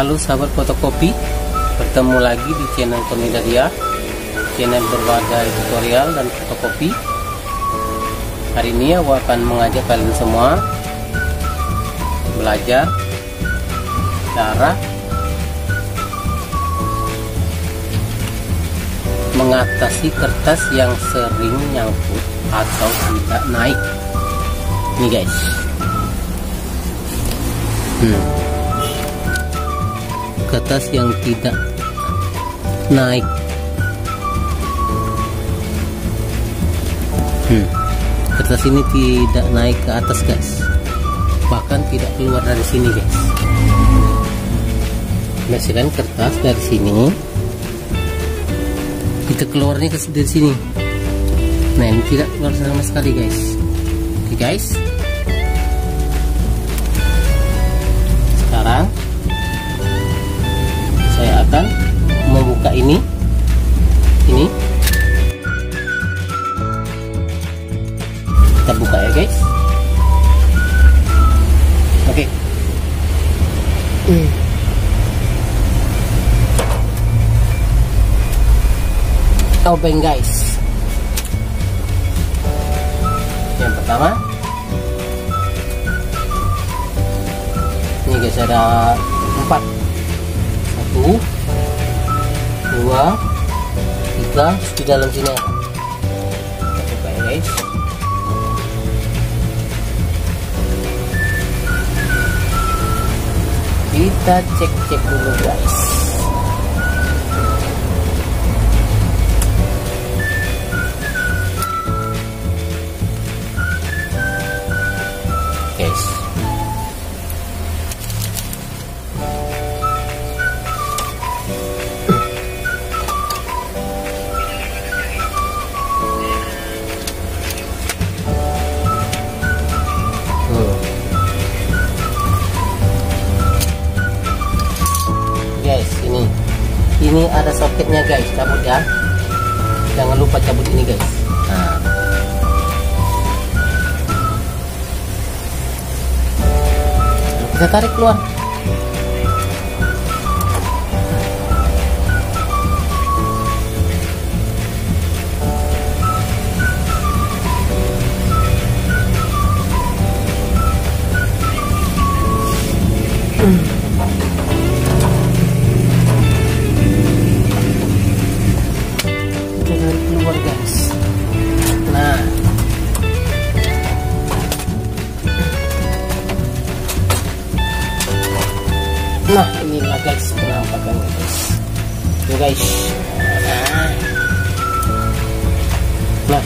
Halo sahabat fotokopi, bertemu lagi di channel Tony Dadia, channel berbagai tutorial dan fotokopi. Hari ini aku akan mengajak kalian semua belajar cara mengatasi kertas yang sering nyangkut atau tidak naik. Nih guys, kertas yang tidak naik. Kertas ini tidak naik ke atas guys, bahkan tidak keluar dari sini guys. Biasakan kertas dari sini kita keluarnya ke dari sini. Nah, ini tidak keluar sama sekali guys. Oke guys, sekarang saya akan membuka ini kita buka ya guys. Oke. Open guys. Yang pertama ini guys, ada 4, 1, 2, 3 di dalam sini. Kita buka ya guys. Kita cek dulu guys. Guys, ini ada soketnya guys, cabut ya, jangan lupa cabut ini guys. Nah, kita tarik keluar. Keluar guys. Nah inilah guys penampakannya guys. Tuh guys. Nah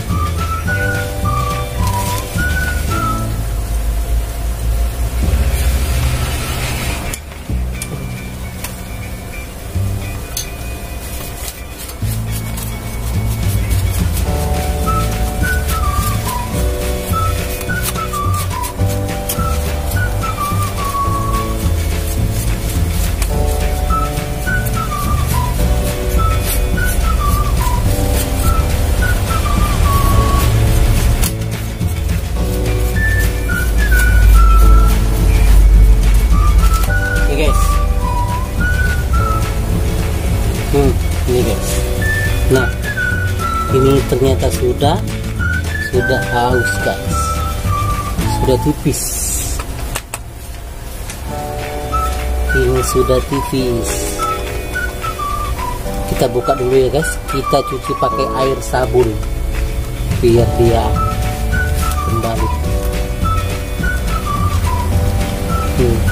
ini guys. Nah ini ternyata sudah halus guys, sudah tipis. Ini sudah tipis. Kita buka dulu ya guys. Kita cuci pakai air sabun biar dia kembali.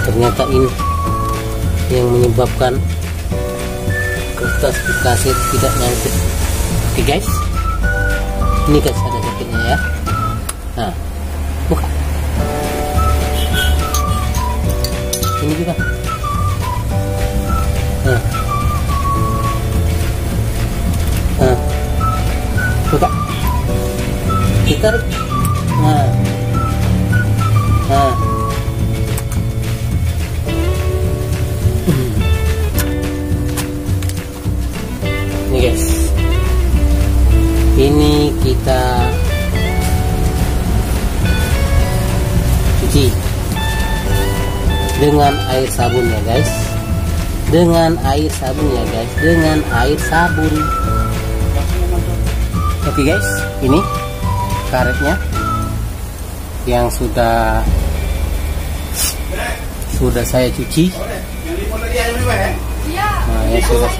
Ternyata ini yang menyebabkan kertas di kaset tidak nyangkut. Oke guys, ini guys ada soketnya ya. Nah, buka. Ini juga. Nah, buka. Kita tarik. Nah. Ini guys, ini kita cuci dengan air sabun ya guys. dengan air sabun ya guys, dengan air sabun. Oke guys, ini karetnya yang sudah saya cuci. Nah, yang sudah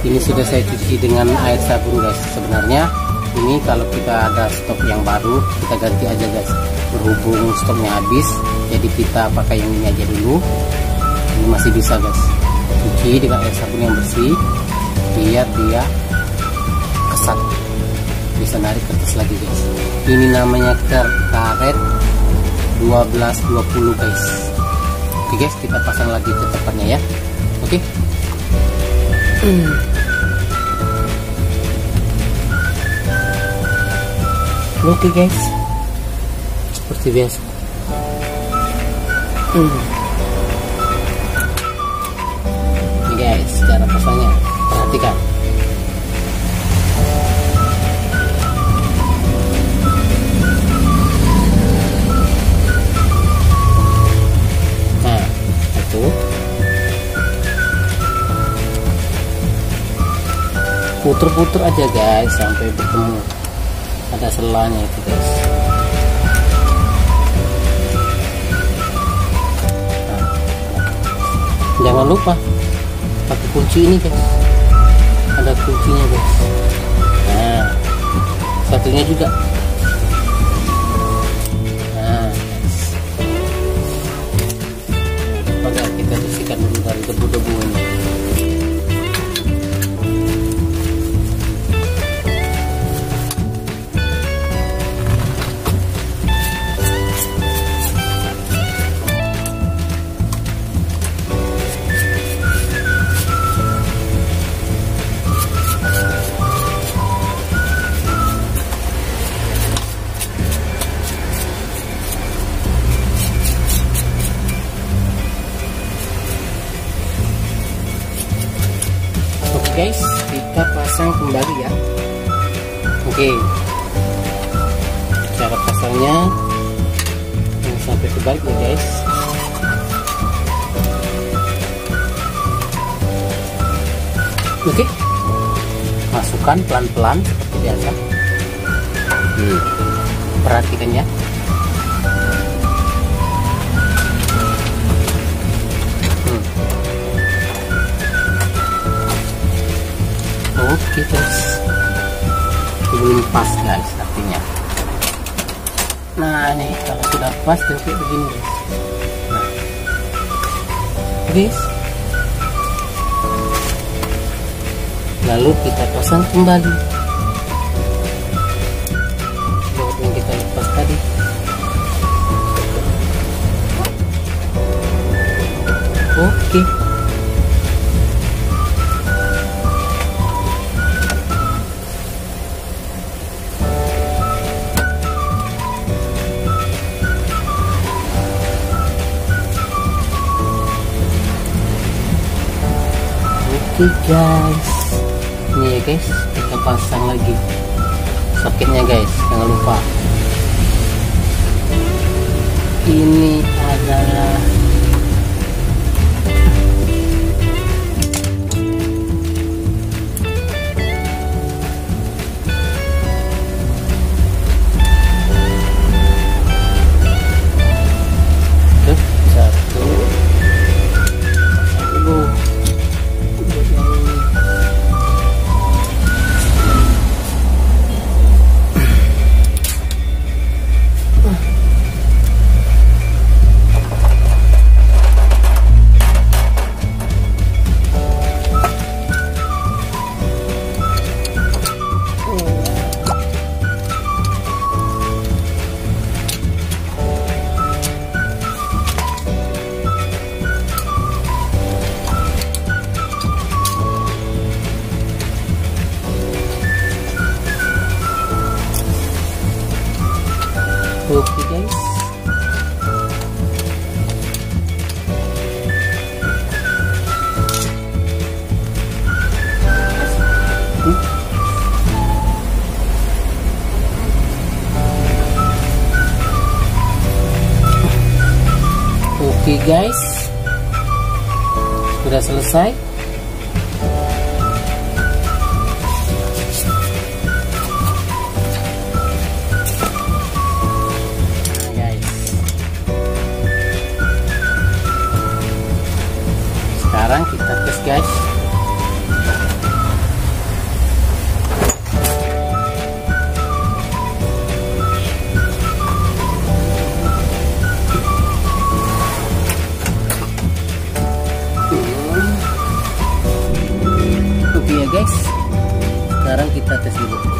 ini sudah saya cuci dengan air sabun guys. Sebenarnya ini kalau kita ada stok yang baru, kita ganti aja guys. Berhubung stoknya habis, jadi kita pakai yang ini aja dulu. Ini masih bisa guys, cuci dengan air sabun yang bersih biar dia kesat, bisa narik kertas lagi guys. Ini namanya karet 1220 guys. Oke guys, kita pasang lagi cetakannya ya. Oke. Oke guys, seperti biasa. Ini guys, cara pasangnya, perhatikan. Nah, itu puter-puter aja guys sampai bertemu ada selanya itu guys. Nah, jangan lupa pakai kunci ini guys, ada kuncinya guys. Nah, satunya juga. Nah guys, oke, kita bersihkan dulu dari debu-debu ini. Guys, kita pasang kembali ya. Oke, cara pasangnya sampai kebalik ya guys. Oke, masukkan pelan-pelan seperti biasa. Perhatikan ya. Oke guys, belum pas guys artinya. Nah ini kalau sudah pas kayak begini guys. Nah, guys, lalu kita pasang kembali baut yang kita lepas tadi. Oke. Oke guys, ini ya guys, kita pasang lagi soketnya guys, jangan lupa. Ini adalah oke guys. Oke guys, Sudah selesai. Sekarang kita tes guys. Oke ya guys, sekarang kita tes dulu.